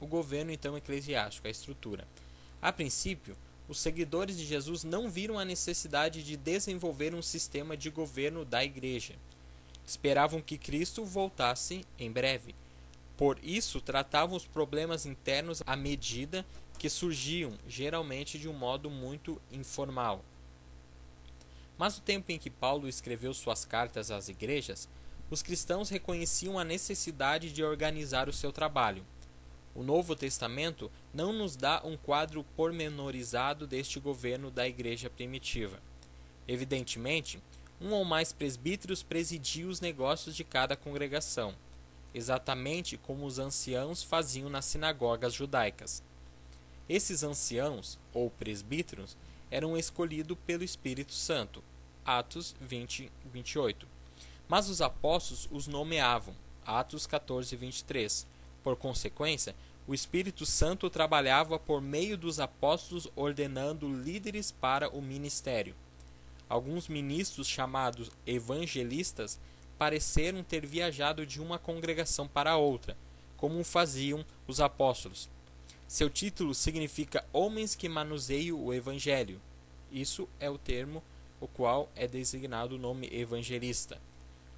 O governo então eclesiástico, a estrutura. A princípio, os seguidores de Jesus não viram a necessidade de desenvolver um sistema de governo da igreja. Esperavam que Cristo voltasse em breve. Por isso, tratavam os problemas internos à medida que surgiam, geralmente de um modo muito informal. Mas no tempo em que Paulo escreveu suas cartas às igrejas, os cristãos reconheciam a necessidade de organizar o seu trabalho. O Novo Testamento não nos dá um quadro pormenorizado deste governo da igreja primitiva. Evidentemente, um ou mais presbíteros presidiam os negócios de cada congregação, exatamente como os anciãos faziam nas sinagogas judaicas. Esses anciãos, ou presbíteros, eram escolhidos pelo Espírito Santo, Atos 20, 28. Mas os apóstolos os nomeavam, Atos 14, 23. Por consequência, o Espírito Santo trabalhava por meio dos apóstolos ordenando líderes para o ministério. Alguns ministros chamados evangelistas pareceram ter viajado de uma congregação para outra, como faziam os apóstolos. Seu título significa homens que manuseiam o evangelho. Isso é o termo o qual é designado o nome evangelista.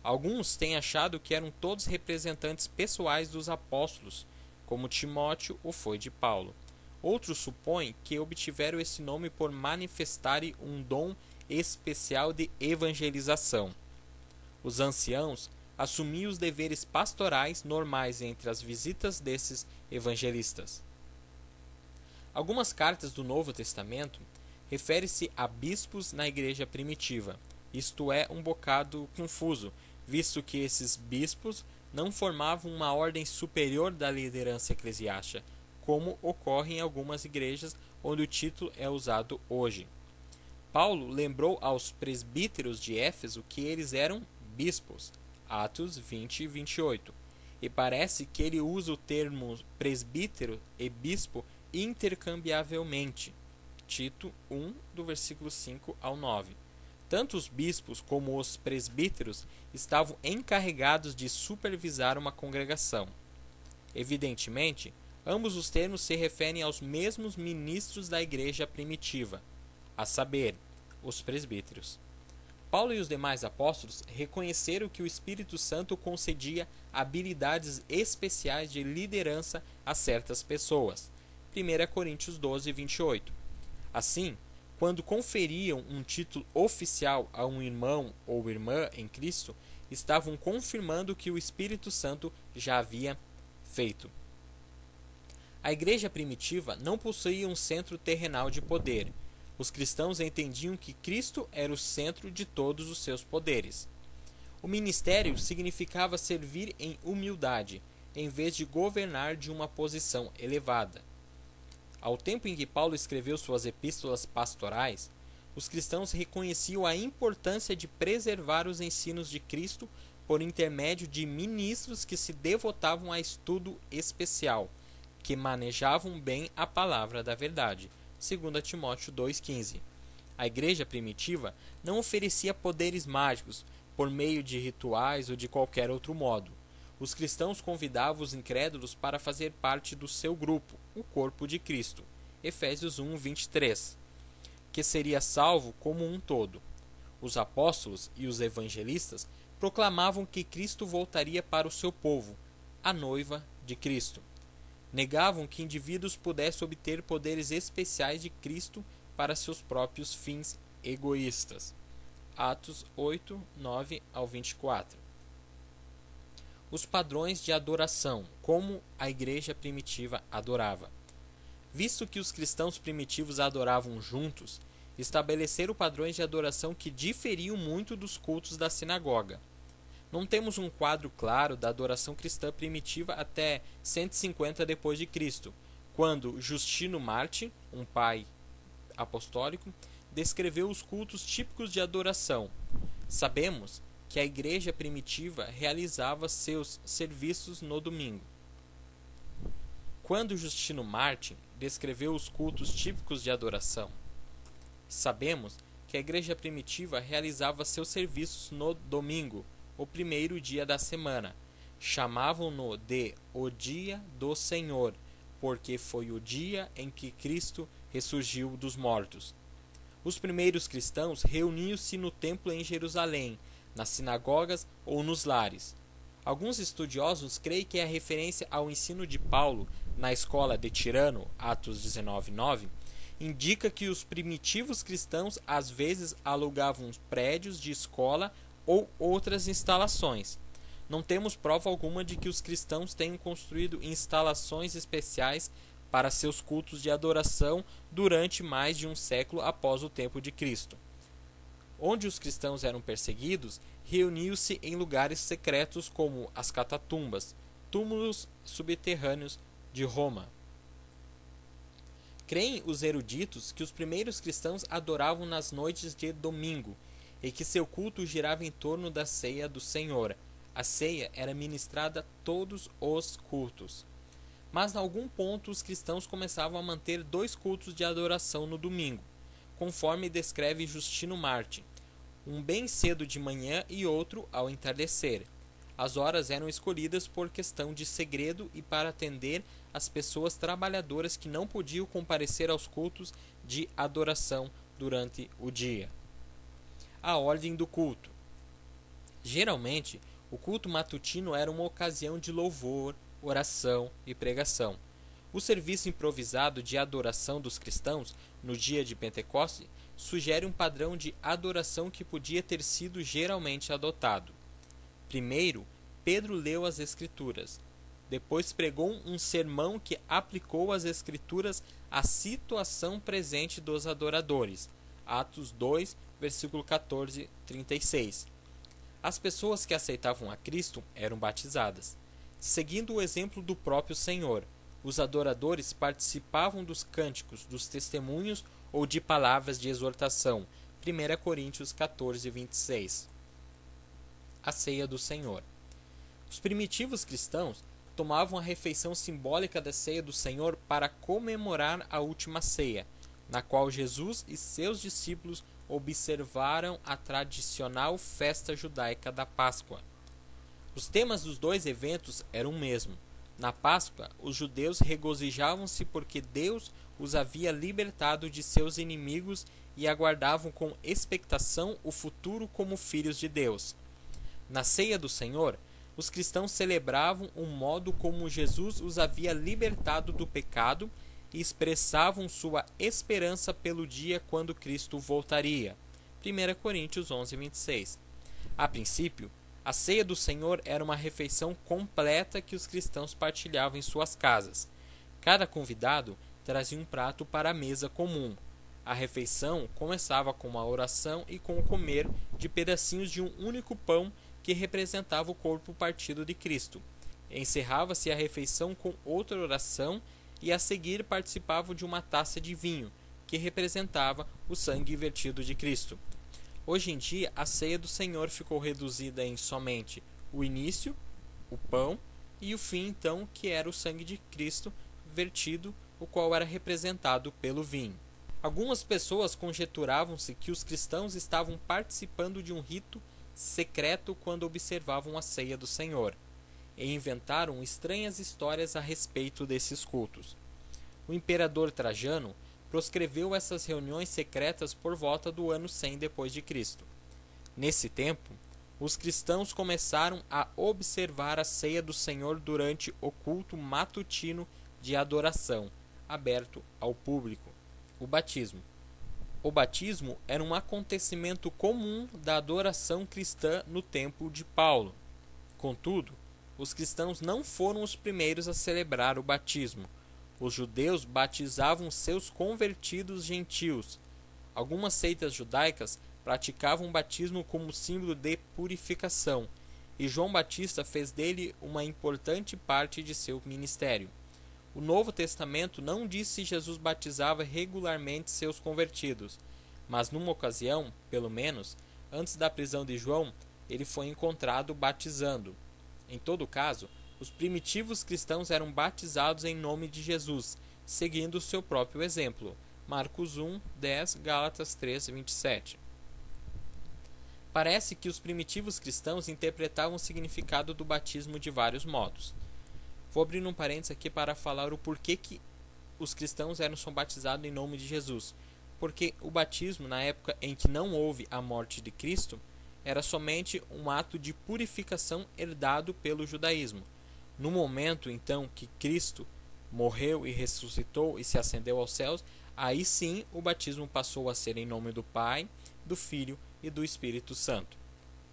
Alguns têm achado que eram todos representantes pessoais dos apóstolos, como Timóteo o foi de Paulo. Outros supõem que obtiveram esse nome por manifestarem um dom especial de evangelização. Os anciãos assumiam os deveres pastorais normais entre as visitas desses evangelistas. Algumas cartas do Novo Testamento referem-se a bispos na igreja primitiva. Isto é um bocado confuso, visto que esses bispos não formavam uma ordem superior da liderança eclesiástica, como ocorre em algumas igrejas onde o título é usado hoje. Paulo lembrou aos presbíteros de Éfeso que eles eram bispos, Atos 20 e 28, e parece que ele usa o termo presbítero e bispo intercambiavelmente, Tito 1, do versículo 5 ao 9. Tanto os bispos como os presbíteros estavam encarregados de supervisar uma congregação. Evidentemente, ambos os termos se referem aos mesmos ministros da igreja primitiva, a saber, os presbíteros. Paulo e os demais apóstolos reconheceram que o Espírito Santo concedia habilidades especiais de liderança a certas pessoas. 1 Coríntios 12, 28. Assim, quando conferiam um título oficial a um irmão ou irmã em Cristo, estavam confirmando o que o Espírito Santo já havia feito. A igreja primitiva não possuía um centro terrenal de poder. Os cristãos entendiam que Cristo era o centro de todos os seus poderes. O ministério significava servir em humildade, em vez de governar de uma posição elevada. Ao tempo em que Paulo escreveu suas epístolas pastorais, os cristãos reconheciam a importância de preservar os ensinos de Cristo por intermédio de ministros que se devotavam a estudo especial, que manejavam bem a palavra da verdade. 2 Timóteo 2,15. A igreja primitiva não oferecia poderes mágicos por meio de rituais ou de qualquer outro modo. Os cristãos convidavam os incrédulos para fazer parte do seu grupo, o corpo de Cristo, Efésios 1, 23, que seria salvo como um todo. Os apóstolos e os evangelistas proclamavam que Cristo voltaria para o seu povo, a noiva de Cristo. Negavam que indivíduos pudessem obter poderes especiais de Cristo para seus próprios fins egoístas. Atos 8, 9 ao 24. Os padrões de adoração, como a igreja primitiva adorava. Visto que os cristãos primitivos adoravam juntos, estabeleceram padrões de adoração que diferiam muito dos cultos da sinagoga. Não temos um quadro claro da adoração cristã primitiva até 150 d.C., quando Justino Marte, um pai apostólico, descreveu os cultos típicos de adoração. Sabemos que a igreja primitiva realizava seus serviços no domingo. Quando Justino Marte descreveu os cultos típicos de adoração, sabemos que a igreja primitiva realizava seus serviços no domingo, o primeiro dia da semana. Chamavam-no de o dia do Senhor, porque foi o dia em que Cristo ressurgiu dos mortos. Os primeiros cristãos reuniam-se no templo em Jerusalém, nas sinagogas ou nos lares. Alguns estudiosos creem que é referência ao ensino de Paulo na escola de Tirano, Atos 19:9, indica que os primitivos cristãos às vezes alugavam prédios de escola ou outras instalações. Não temos prova alguma de que os cristãos tenham construído instalações especiais para seus cultos de adoração durante mais de um século após o tempo de Cristo. Onde os cristãos eram perseguidos, reuniam-se em lugares secretos como as catatumbas, túmulos subterrâneos de Roma. Creem os eruditos que os primeiros cristãos adoravam nas noites de domingo e que seu culto girava em torno da ceia do Senhor. A ceia era ministrada todos os cultos. Mas, em algum ponto, os cristãos começavam a manter 2 cultos de adoração no domingo, conforme descreve Justino Marte, um bem cedo de manhã e outro ao entardecer. As horas eram escolhidas por questão de segredo e para atender as pessoas trabalhadoras que não podiam comparecer aos cultos de adoração durante o dia. A ordem do culto. Geralmente, o culto matutino era uma ocasião de louvor, oração e pregação. O serviço improvisado de adoração dos cristãos no dia de Pentecostes sugere um padrão de adoração que podia ter sido geralmente adotado. Primeiro, Pedro leu as Escrituras. Depois pregou um sermão que aplicou as Escrituras à situação presente dos adoradores. Atos 2, versículo 14, 36. As pessoas que aceitavam a Cristo eram batizadas. Seguindo o exemplo do próprio Senhor, os adoradores participavam dos cânticos, dos testemunhos ou de palavras de exortação. 1 Coríntios 14, 26. A ceia do Senhor. Os primitivos cristãos tomavam a refeição simbólica da ceia do Senhor para comemorar a última ceia, na qual Jesus e seus discípulos observaram a tradicional festa judaica da Páscoa. Os temas dos 2 eventos eram o mesmo. Na Páscoa, os judeus regozijavam-se porque Deus os havia libertado de seus inimigos e aguardavam com expectação o futuro como filhos de Deus. Na ceia do Senhor, os cristãos celebravam o modo como Jesus os havia libertado do pecado e expressavam sua esperança pelo dia quando Cristo voltaria. 1 Coríntios 11, 26. A princípio, a ceia do Senhor era uma refeição completa que os cristãos partilhavam em suas casas. Cada convidado trazia um prato para a mesa comum. A refeição começava com uma oração e com o comer de pedacinhos de um único pão que representava o corpo partido de Cristo. Encerrava-se a refeição com outra oração e a seguir participavam de uma taça de vinho, que representava o sangue vertido de Cristo. Hoje em dia, a ceia do Senhor ficou reduzida em somente o início, o pão, e o fim, então, que era o sangue de Cristo vertido, o qual era representado pelo vinho. Algumas pessoas conjeturavam-se que os cristãos estavam participando de um rito secreto quando observavam a ceia do Senhor, e inventaram estranhas histórias a respeito desses cultos. O imperador Trajano proscreveu essas reuniões secretas por volta do ano 100 depois de Cristo. Nesse tempo, os cristãos começaram a observar a ceia do Senhor durante o culto matutino de adoração, aberto ao público. O batismo. O batismo era um acontecimento comum da adoração cristã no tempo de Paulo. Contudo, os cristãos não foram os primeiros a celebrar o batismo. Os judeus batizavam seus convertidos gentios. Algumas seitas judaicas praticavam o batismo como símbolo de purificação, e João Batista fez dele uma importante parte de seu ministério. O Novo Testamento não diz se Jesus batizava regularmente seus convertidos, mas numa ocasião, pelo menos, antes da prisão de João, ele foi encontrado batizando. Em todo caso, os primitivos cristãos eram batizados em nome de Jesus, seguindo o seu próprio exemplo. Marcos 1, 10, Gálatas 3, 27. Parece que os primitivos cristãos interpretavam o significado do batismo de vários modos. Vou abrir um parênteses aqui para falar o porquê que os cristãos são batizados em nome de Jesus. Porque o batismo, na época em que não houve a morte de Cristo, era somente um ato de purificação herdado pelo judaísmo. No momento, então, que Cristo morreu e ressuscitou e se ascendeu aos céus, aí sim o batismo passou a ser em nome do Pai, do Filho e do Espírito Santo.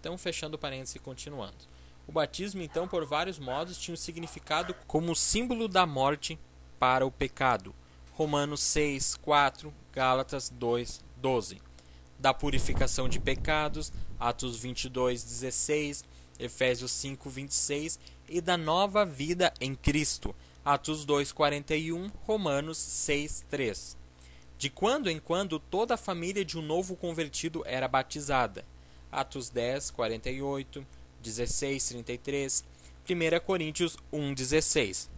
Então, fechando o parênteses e continuando. O batismo, então, por vários modos, tinha um significado como símbolo da morte para o pecado. Romanos 6, 4, Gálatas 2, 12. Da purificação de pecados, Atos 22, 16, Efésios 5, 26. E da nova vida em Cristo, Atos 2, 41, Romanos 6, 3. De quando em quando, toda a família de um novo convertido era batizada. Atos 10, 48, 16, 33, 1 Coríntios 1, 16.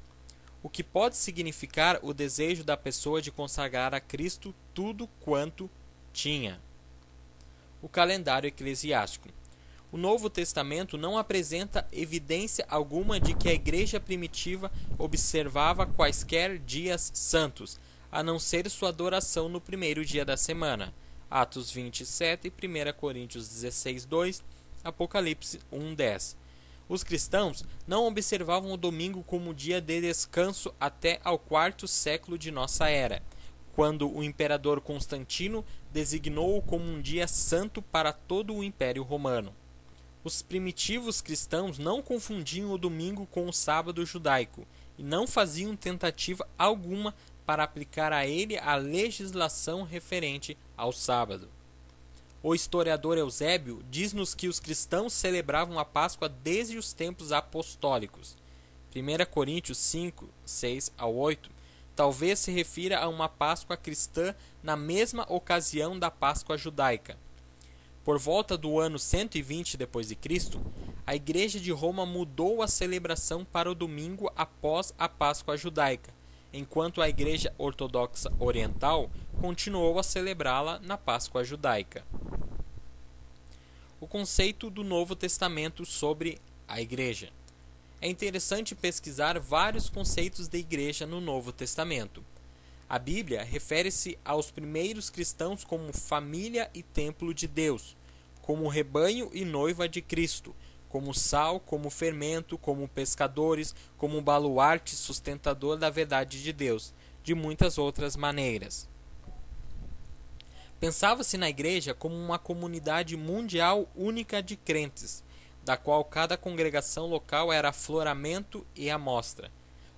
O que pode significar o desejo da pessoa de consagrar a Cristo tudo quanto tinha. O calendário eclesiástico. O Novo Testamento não apresenta evidência alguma de que a igreja primitiva observava quaisquer dias santos, a não ser sua adoração no primeiro dia da semana. Atos 27, 1 Coríntios 16, 2, Apocalipse 1, 10. Os cristãos não observavam o domingo como dia de descanso até ao quarto século de nossa era, quando o imperador Constantino designou-o como um dia santo para todo o Império Romano. Os primitivos cristãos não confundiam o domingo com o sábado judaico e não faziam tentativa alguma para aplicar a ele a legislação referente ao sábado. O historiador Eusébio diz-nos que os cristãos celebravam a Páscoa desde os tempos apostólicos. 1 Coríntios 5, 6 ao 8, talvez se refira a uma Páscoa cristã na mesma ocasião da Páscoa judaica. Por volta do ano 120 d.C., a Igreja de Roma mudou a celebração para o domingo após a Páscoa judaica, enquanto a Igreja Ortodoxa Oriental continuou a celebrá-la na Páscoa judaica. O conceito do Novo Testamento sobre a Igreja. É interessante pesquisar vários conceitos de igreja no Novo Testamento. A Bíblia refere-se aos primeiros cristãos como família e templo de Deus, como rebanho e noiva de Cristo, como sal, como fermento, como pescadores, como baluarte sustentador da verdade de Deus, de muitas outras maneiras. Pensava-se na igreja como uma comunidade mundial única de crentes, da qual cada congregação local era afloramento e amostra.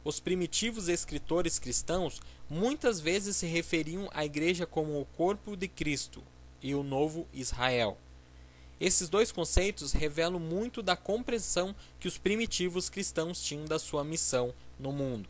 Os primitivos escritores cristãos muitas vezes se referiam à igreja como o corpo de Cristo e o novo Israel. Esses dois conceitos revelam muito da compreensão que os primitivos cristãos tinham da sua missão no mundo.